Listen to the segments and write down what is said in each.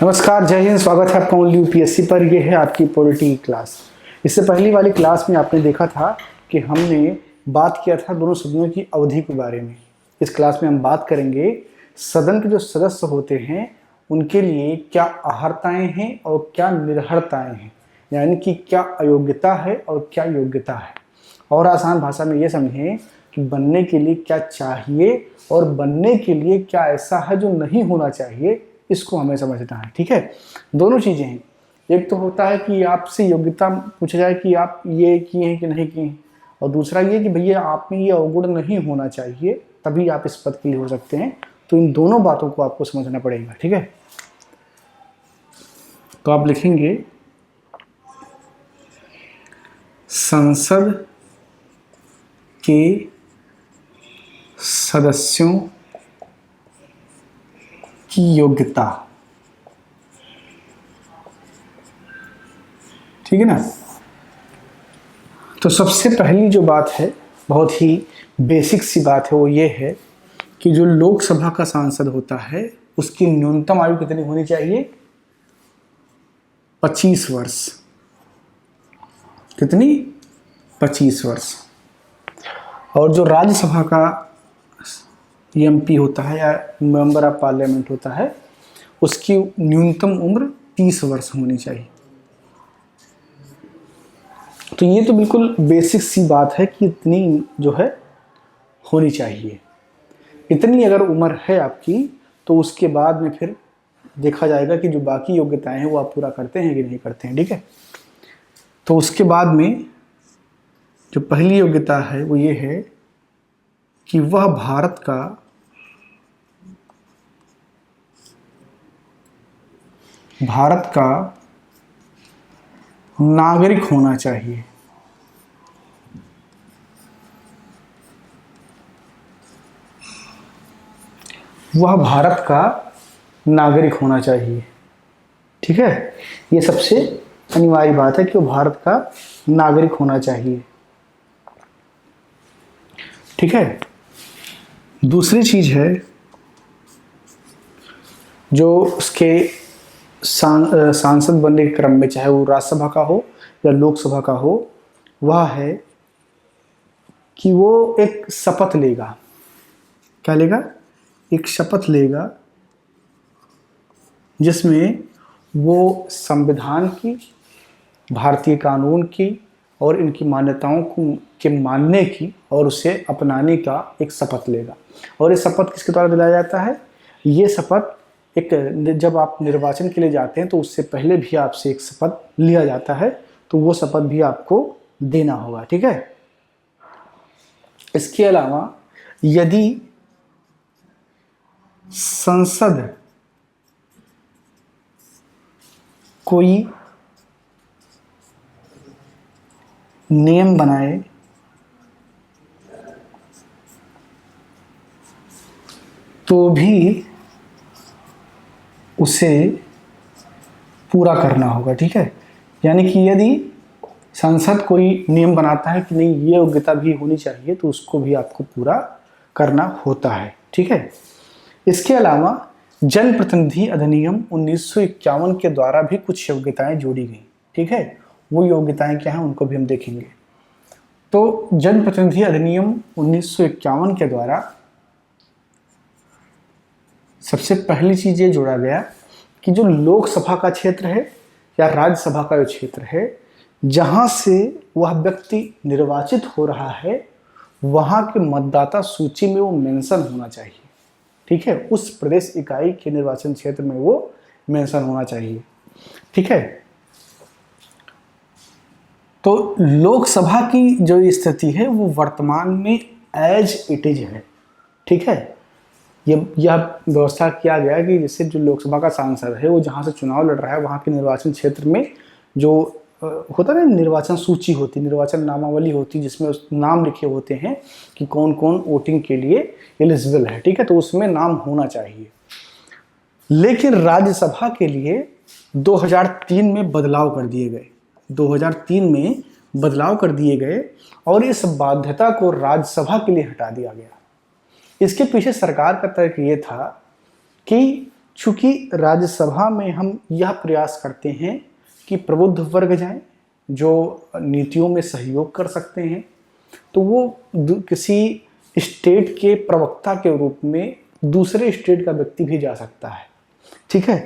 नमस्कार, जय हिंद। स्वागत है आपका ओनली यूपीएससी पर। यह है आपकी पॉलिटी क्लास। इससे पहली वाली क्लास में आपने देखा था कि हमने बात किया था दोनों सदनों की अवधि के बारे में। इस क्लास में हम बात करेंगे सदन के जो सदस्य होते हैं उनके लिए क्या अहर्ताएं हैं और क्या निरहर्ताएं हैं, यानी कि क्या अयोग्यता है और क्या योग्यता है। और आसान भाषा में ये समझें कि बनने के लिए क्या चाहिए और बनने के लिए क्या ऐसा है जो नहीं होना चाहिए, इसको हमें समझना है। ठीक है, दोनों चीज़ें हैं। एक तो होता है कि आपसे योग्यता पूछा जाए कि आप ये किए हैं कि नहीं किए हैं, और दूसरा ये कि भैया आप में ये अवगुण नहीं होना चाहिए, तभी आप इस पद के लिए हो सकते हैं। तो इन दोनों बातों को आपको समझना पड़ेगा। ठीक है, तो आप लिखेंगे संसद के सदस्यों की योग्यता। ठीक है ना। तो सबसे पहली जो बात है, बहुत ही बेसिक सी बात है, वो ये है कि जो लोकसभा का सांसद होता है उसकी न्यूनतम आयु कितनी होनी चाहिए? 25 वर्ष। कितनी? 25 वर्ष। और जो राज्यसभा का एमपी होता है या मेंबर ऑफ पार्लियामेंट होता है, उसकी न्यूनतम उम्र 30 वर्ष होनी चाहिए। तो ये तो बिल्कुल बेसिक सी बात है कि इतनी जो है होनी चाहिए। इतनी अगर उम्र है आपकी तो उसके बाद में फिर देखा जाएगा कि जो बाकी योग्यताएं हैं वो आप पूरा करते हैं कि नहीं करते हैं। ठीक है, तो उसके बाद में जो पहली योग्यता है वो ये है कि वह भारत का नागरिक होना चाहिए। वह भारत का नागरिक होना चाहिए। ठीक है, ये सबसे अनिवार्य बात है कि वह भारत का नागरिक होना चाहिए। ठीक है, दूसरी चीज है जो उसके सांसद बनने के क्रम में, चाहे वो राज्यसभा का हो या लोकसभा का हो, वह है कि वो एक शपथ लेगा। क्या लेगा? एक शपथ लेगा जिसमें वो संविधान की, भारतीय कानून की और इनकी मान्यताओं को के मानने की और उसे अपनाने का एक शपथ लेगा। और ये शपथ किसके द्वारा दिलाया जाता है? ये शपथ एक, जब आप निर्वाचन के लिए जाते हैं तो उससे पहले भी आपसे एक शपथ लिया जाता है, तो वो शपथ भी आपको देना होगा। ठीक है, इसके अलावा यदि संसद कोई नियम बनाए तो भी उसे पूरा करना होगा। ठीक है, यानी कि यदि संसद कोई नियम बनाता है कि नहीं ये योग्यता भी होनी चाहिए, तो उसको भी आपको पूरा करना होता है। ठीक है, इसके अलावा जनप्रतिनिधि अधिनियम 1951 के द्वारा भी कुछ योग्यताएं जोड़ी गई। ठीक है, वो योग्यताएं क्या हैं उनको भी हम देखेंगे। तो जनप्रतिनिधि अधिनियम 1951 के द्वारा सबसे पहली चीज ये जोड़ा गया कि जो लोकसभा का क्षेत्र है या राज्यसभा का जो क्षेत्र है, जहां से वह व्यक्ति निर्वाचित हो रहा है, वहां के मतदाता सूची में वो मेंशन होना चाहिए। ठीक है, उस प्रदेश इकाई के निर्वाचन क्षेत्र में वो मेंशन होना चाहिए। ठीक है, तो लोकसभा की जो स्थिति है वो वर्तमान में एज इट इज है। ठीक है, यह व्यवस्था किया गया कि जिससे जो लोकसभा का सांसद है वो जहाँ से चुनाव लड़ रहा है वहाँ के निर्वाचन क्षेत्र में जो होता है ना, निर्वाचन सूची होती, निर्वाचन नामावली होती, जिसमें उस नाम लिखे होते हैं कि कौन कौन वोटिंग के लिए एलिजिबल है। ठीक है, तो उसमें नाम होना चाहिए। लेकिन राज्यसभा के लिए 2003 में बदलाव कर दिए गए। 2003 में बदलाव कर दिए गए और इस बाध्यता को राज्यसभा के लिए हटा दिया गया। इसके पीछे सरकार का तर्क ये था कि चूंकि राज्यसभा में हम यह प्रयास करते हैं कि प्रबुद्ध वर्ग जाएं, जो नीतियों में सहयोग कर सकते हैं, तो वो किसी स्टेट के प्रवक्ता के रूप में दूसरे स्टेट का व्यक्ति भी जा सकता है। ठीक है,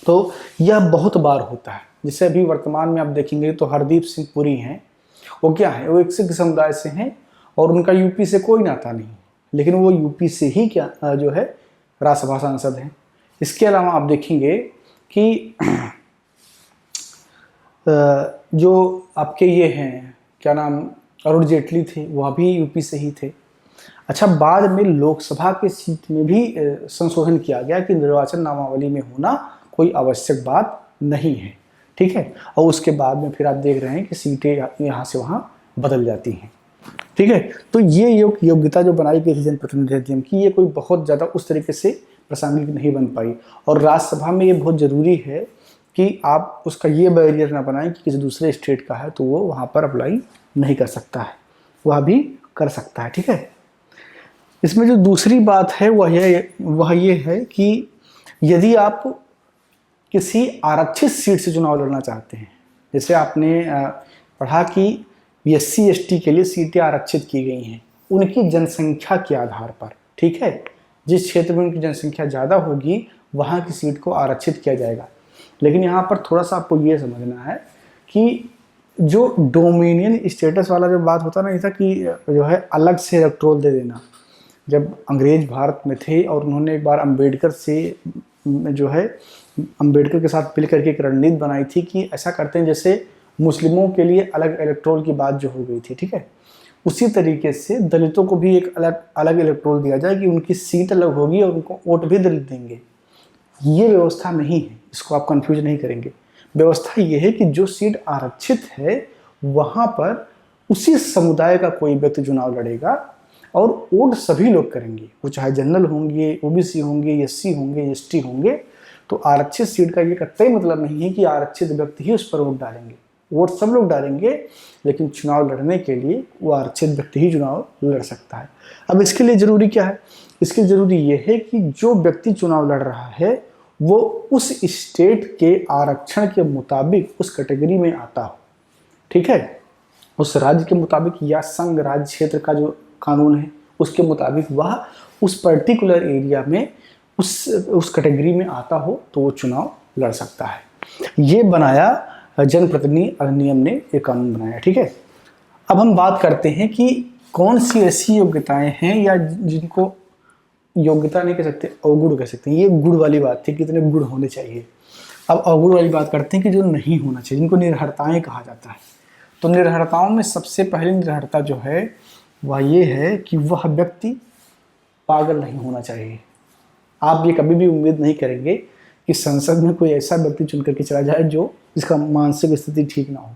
तो यह बहुत बार होता है। जैसे अभी वर्तमान में आप देखेंगे तो हरदीप सिंह पुरी हैं, वो क्या है, वो एक सिख समुदाय से हैं और उनका यूपी से कोई नाता नहीं, लेकिन वो यूपी से ही क्या जो है राज्यसभा सांसद हैं। इसके अलावा आप देखेंगे कि जो आपके ये हैं क्या नाम, अरुण जेटली थे, वह भी यूपी से ही थे। अच्छा, बाद में लोकसभा के सीट में भी संशोधन किया गया कि निर्वाचन नामावली में होना कोई आवश्यक बात नहीं है। ठीक है, और उसके बाद में फिर आप देख रहे हैं कि सीटें यहाँ से वहाँ बदल जाती हैं। ठीक है, तो ये योग्यता जो बनाई गई थी जनप्रतिनिधि अधिनियम की, ये कोई बहुत ज़्यादा उस तरीके से प्रासंगिक नहीं बन पाई। और राज्यसभा में ये बहुत ज़रूरी है कि आप उसका ये बैरियर ना बनाएं कि किसी दूसरे स्टेट का है तो वो वहाँ पर अप्लाई नहीं कर सकता है, वह भी कर सकता है। ठीक है, इसमें जो दूसरी बात है वह ये है कि यदि आप किसी आरक्षित सीट से चुनाव लड़ना चाहते हैं, जैसे आपने पढ़ा कि SC ST के लिए सीटें आरक्षित की गई हैं उनकी जनसंख्या के आधार पर। ठीक है, जिस क्षेत्र में उनकी जनसंख्या ज़्यादा होगी वहाँ की सीट को आरक्षित किया जाएगा। लेकिन यहाँ पर थोड़ा सा आपको ये समझना है कि जो डोमिनियन स्टेटस वाला जो बात होता ना, ये था कि जो है अलग से इलेक्टोरल दे देना। जब अंग्रेज भारत में थे और उन्होंने एक बार अम्बेडकर के साथ मिल करके एक रणनीति बनाई थी कि ऐसा करते हैं जैसे मुस्लिमों के लिए अलग इलेक्टोरल की बात जो हो गई थी। ठीक है, उसी तरीके से दलितों को भी एक अलग इलेक्टोरल दिया जाए कि उनकी सीट अलग होगी और उनको वोट भी दलित देंगे। ये व्यवस्था नहीं है, इसको आप कंफ्यूज नहीं करेंगे। व्यवस्था ये है कि जो सीट आरक्षित है वहाँ पर उसी समुदाय का कोई व्यक्ति चुनाव लड़ेगा और वोट सभी लोग करेंगे, वो चाहे जनरल होंगे, OBC होंगे, SC होंगे, ST होंगे। तो आरक्षित सीट का ये कतई मतलब नहीं है कि आरक्षित व्यक्ति ही उस पर वोट डालेंगे, वोट सब लोग डालेंगे, लेकिन चुनाव लड़ने के लिए वो आरक्षित व्यक्ति ही चुनाव लड़ सकता है। अब इसके लिए जरूरी क्या है? इसके लिए जरूरी ये है कि जो व्यक्ति चुनाव लड़ रहा है वो उस स्टेट के आरक्षण के मुताबिक उस कैटेगरी में आता हो। ठीक है, उस राज्य के मुताबिक या संघ राज्य क्षेत्र का जो कानून है उसके मुताबिक वह उस पर्टिकुलर एरिया में उस कैटेगरी में आता हो तो वो चुनाव लड़ सकता है। ये बनाया जनप्रतिनिधि अधिनियम ने, एक कानून बनाया। ठीक है, अब हम बात करते हैं कि कौन सी ऐसी योग्यताएं हैं या जिनको योग्यता नहीं कह सकते, अवगुण कह सकते हैं। ये गुण वाली बात थी, कितने गुण होने चाहिए। अब अवगुण वाली बात करते हैं कि जो नहीं होना चाहिए, जिनको निर्हरताएं कहा जाता है। तो निर्हरताओं में सबसे पहली निर्हरता जो है वह ये है कि वह व्यक्ति पागल नहीं होना चाहिए। आप ये कभी भी उम्मीद नहीं करेंगे कि संसद में कोई ऐसा व्यक्ति चुन करके चला जाए जो जिसका मानसिक स्थिति ठीक ना हो।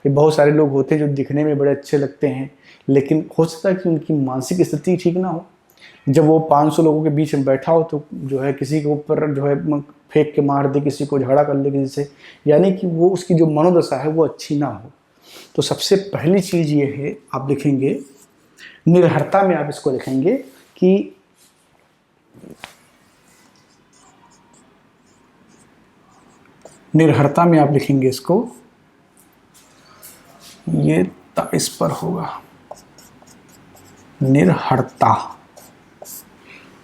फिर बहुत सारे लोग होते हैं जो दिखने में बड़े अच्छे लगते हैं, लेकिन हो सकता है कि उनकी मानसिक स्थिति ठीक ना हो। जब वो 500 लोगों के बीच में बैठा हो तो जो है किसी के ऊपर जो है फेंक के मार दे, किसी को झगड़ा कर ले किसी से, यानी कि वो उसकी जो मनोदशा है वो अच्छी ना हो। तो सबसे पहली चीज़ ये है, आप लिखेंगे निर्हरता में, आप इसको लिखेंगे कि निर्हरता में आप लिखेंगे इसको, ये इस पर होगा निर्हरता।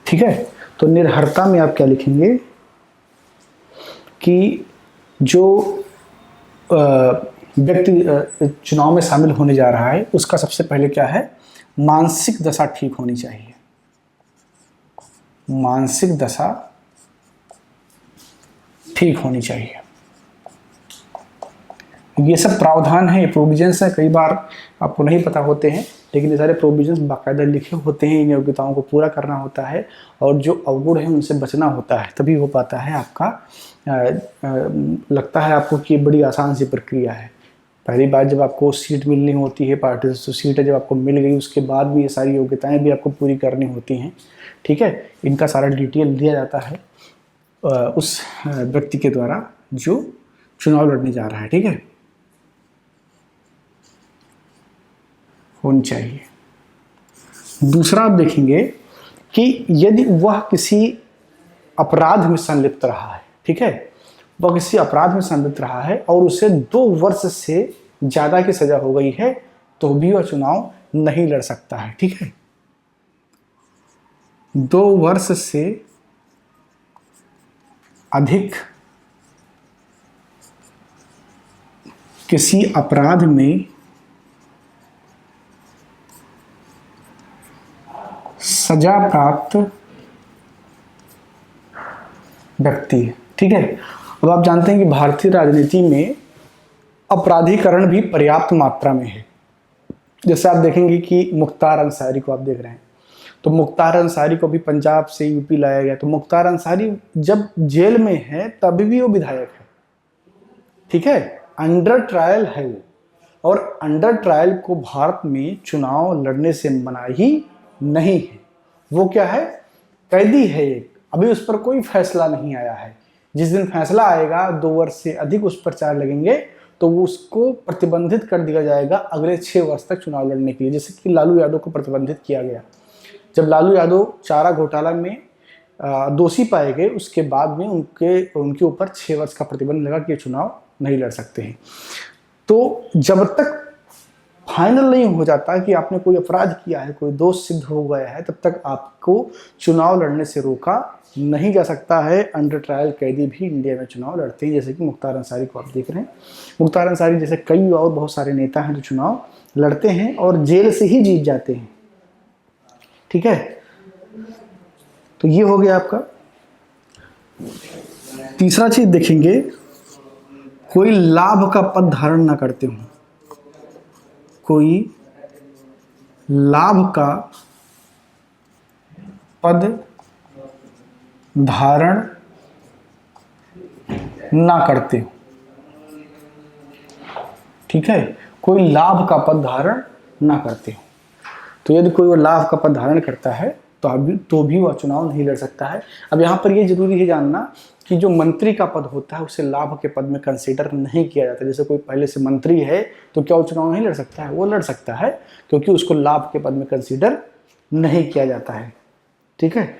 ठीक है, तो निर्हरता में आप क्या लिखेंगे कि जो व्यक्ति चुनाव में शामिल होने जा रहा है उसका सबसे पहले क्या है, मानसिक दशा ठीक होनी चाहिए। मानसिक दशा ठीक होनी चाहिए। ये सब प्रावधान है, प्रोविजंस हैं, कई बार आपको नहीं पता होते हैं, लेकिन ये सारे प्रोविजंस बाकायदा लिखे होते हैं। इन योग्यताओं को पूरा करना होता है और जो अवगुण है उनसे बचना होता है, तभी हो पाता है आपका। लगता है आपको कि बड़ी आसान सी प्रक्रिया है। पहली बार जब आपको सीट मिलनी होती है, पार्टी से सीट जब आपको मिल गई, उसके बाद भी ये सारी योग्यताएं भी आपको पूरी करनी होती हैं। ठीक है, इनका सारा डिटेल दिया जाता है उस व्यक्ति के द्वारा जो चुनाव लड़ने जा रहा है। ठीक है, होनी चाहिए। दूसरा आप देखेंगे कि यदि वह किसी अपराध में संलिप्त रहा है, ठीक है, वह किसी अपराध में संलिप्त रहा है और उसे 2 वर्ष से ज़्यादा की सजा हो गई है, तो भी वह चुनाव नहीं लड़ सकता है, ठीक है। 2 वर्ष से अधिक किसी अपराध में सजा प्राप्त व्यक्ति है, ठीक है। अब आप जानते हैं कि भारतीय राजनीति में अपराधीकरण भी पर्याप्त मात्रा में है। जैसे आप देखेंगे कि मुख्तार अंसारी को आप देख रहे हैं, तो मुख्तार अंसारी को भी पंजाब से यूपी लाया गया, तो मुख्तार अंसारी जब जेल में है तभी भी वो विधायक है, ठीक है, अंडर ट्रायल है वो। और अंडर ट्रायल को भारत में चुनाव लड़ने से मनाही नहीं है। वो क्या है, कैदी है एक, अभी उस पर कोई फैसला नहीं आया है। जिस दिन फैसला आएगा 2 वर्ष से अधिक उस पर चार्ज लगेंगे तो वो उसको प्रतिबंधित कर दिया जाएगा अगले 6 वर्ष तक चुनाव लड़ने के लिए, जैसे कि लालू यादव को प्रतिबंधित किया गया। जब लालू यादव चारा घोटाला में दोषी पाए गए, उसके बाद में उनके ऊपर 6 वर्ष का प्रतिबंध लगा कि ये चुनाव नहीं लड़ सकते हैं। तो जब तक फाइनल नहीं हो जाता कि आपने कोई अपराध किया है, कोई दोष सिद्ध हो गया है, तब तक आपको चुनाव लड़ने से रोका नहीं जा सकता है। अंडर ट्रायल कैदी भी इंडिया में चुनाव लड़ते हैं, जैसे कि मुख्तार अंसारी को आप देख रहे हैं। मुख्तार अंसारी जैसे कई और बहुत सारे नेता हैं जो चुनाव लड़ते हैं और जेल से ही जीत जाते हैं, ठीक है। तो ये हो गया आपका। तीसरा चीज देखेंगे, कोई लाभ का पद धारण ना करते हो, कोई लाभ का पद धारण ना करते हो, ठीक है, कोई लाभ का पद धारण ना करते हो। तो यदि कोई वो लाभ का पद धारण करता है तो भी वह चुनाव नहीं लड़ सकता है। अब यहाँ पर ये जरूरी है जानना कि जो मंत्री का पद होता है उसे लाभ के पद में कंसीडर नहीं किया जाता। जैसे कोई पहले से मंत्री है तो क्या वो चुनाव नहीं लड़ सकता है? वो लड़ सकता है, क्योंकि उसको लाभ के पद में कंसीडर नहीं किया जाता है, ठीक है।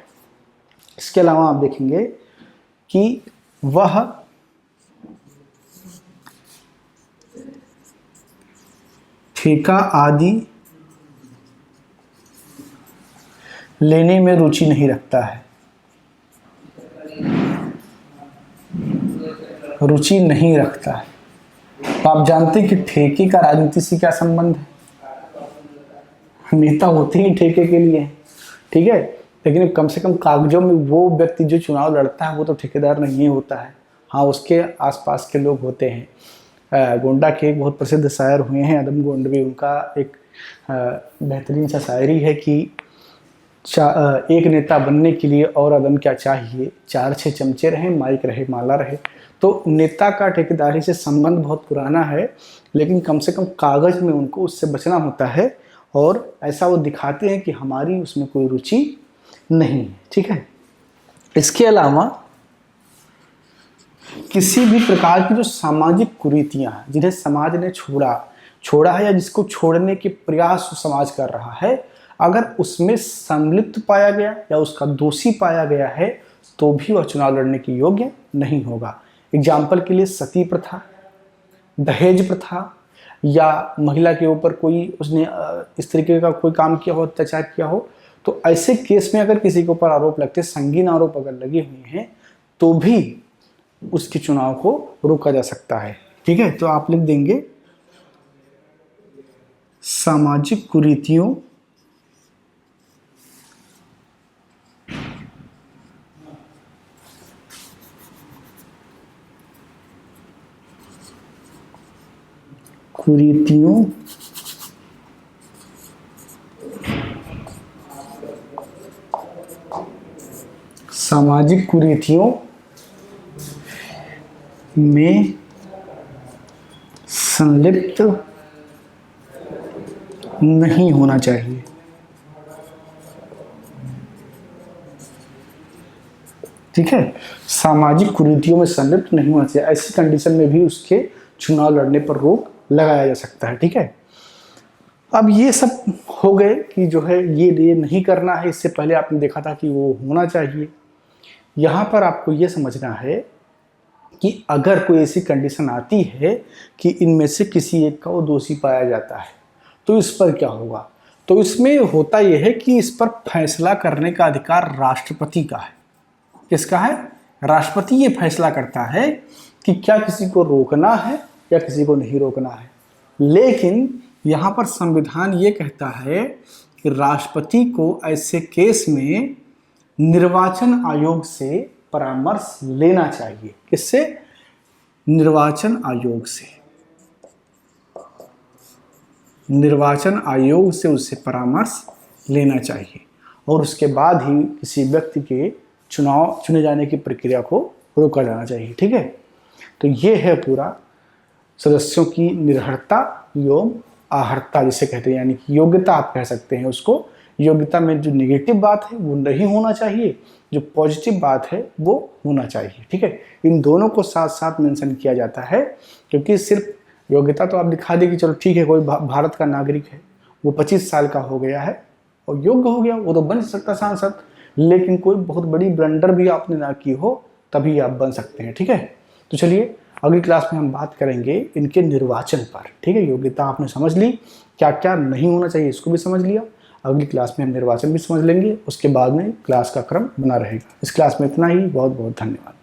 इसके अलावा आप देखेंगे कि वह ठेका आदि लेने में रुचि नहीं रखता है, रुचि नहीं रखता है। तो आप जानते हैं कि ठेके का राजनीति से क्या संबंध है? नेता होते ही ठेके के लिए, ठीक है, लेकिन कम से कम कागजों में वो व्यक्ति जो चुनाव लड़ता है वो तो ठेकेदार नहीं होता है। हाँ, उसके आसपास के लोग होते हैं। गोंडा के एक बहुत प्रसिद्ध शायर हुए हैं अदम गोंडवी, उनका एक बेहतरीन सा शायरी है कि एक नेता बनने के लिए और अदम क्या चाहिए, 4-6 चमचे रहे, माइक रहे, माला रहे। तो नेता का ठेकेदारी से संबंध बहुत पुराना है, लेकिन कम से कम कागज में उनको उससे बचना होता है और ऐसा वो दिखाते हैं कि हमारी उसमें कोई रुचि नहीं है, ठीक है। इसके अलावा किसी भी प्रकार की जो सामाजिक कुरीतियां हैं जिन्हें समाज ने छोड़ा है या जिसको छोड़ने के प्रयास समाज कर रहा है, अगर उसमें सम्मिलित पाया गया या उसका दोषी पाया गया है तो भी वह चुनाव लड़ने के योग्य नहीं होगा। एग्जाम्पल के लिए सती प्रथा, दहेज प्रथा, या महिला के ऊपर कोई उसने इस तरीके का कोई काम किया हो, अत्याचार किया हो, तो ऐसे केस में अगर किसी के ऊपर आरोप लगते, संगीन आरोप अगर लगे हुए हैं, तो भी उसके चुनाव को रोका जा सकता है, ठीक है। तो आप लिख देंगे सामाजिक कुरीतियों सामाजिक कुरीतियों में संलिप्त नहीं होना चाहिए, ठीक है। सामाजिक कुरीतियों में संलिप्त नहीं होना चाहिए, ऐसी कंडीशन में भी उसके चुनाव लड़ने पर रोक लगाया जा सकता है, ठीक है। अब ये सब हो गए कि जो है ये नहीं करना है। इससे पहले आपने देखा था कि वो होना चाहिए। यहाँ पर आपको ये समझना है कि अगर कोई ऐसी कंडीशन आती है कि इनमें से किसी एक का वो दोषी पाया जाता है तो इस पर क्या होगा। तो इसमें होता यह है कि इस पर फैसला करने का अधिकार राष्ट्रपति का है। किसका है? राष्ट्रपति ये फैसला करता है कि क्या किसी को रोकना है या किसी को नहीं रोकना है। लेकिन यहाँ पर संविधान ये कहता है कि राष्ट्रपति को ऐसे केस में निर्वाचन आयोग से परामर्श लेना चाहिए। किससे? निर्वाचन आयोग से। निर्वाचन आयोग से उससे परामर्श लेना चाहिए और उसके बाद ही किसी व्यक्ति के चुने जाने की प्रक्रिया को रोका जाना चाहिए। ठीक है, तो ये है पूरा सदस्यों की निर्हरता एवं आहर्ता जिसे कहते हैं, यानी कि योग्यता आप कह सकते हैं उसको। योग्यता में जो नेगेटिव बात है वो नहीं होना चाहिए, जो पॉजिटिव बात है वो होना चाहिए। ठीक है, इन दोनों को साथ साथ मेंशन किया जाता है, क्योंकि सिर्फ योग्यता तो आप दिखा दें कि चलो ठीक है कोई भारत का नागरिक है, वो 25 साल का हो गया है और योग्य हो गया, वो तो बन सकता सांसद, लेकिन कोई बहुत बड़ी ब्लंडर भी आपने ना की हो तभी आप बन सकते हैं। ठीक है, तो चलिए अगली क्लास में हम बात करेंगे इनके निर्वाचन पर। ठीक है, योग्यता आपने समझ ली, क्या क्या नहीं होना चाहिए इसको भी समझ लिया। अगली क्लास में हम निर्वाचन भी समझ लेंगे, उसके बाद में क्लास का क्रम बना रहेगा। इस क्लास में इतना ही, बहुत बहुत धन्यवाद।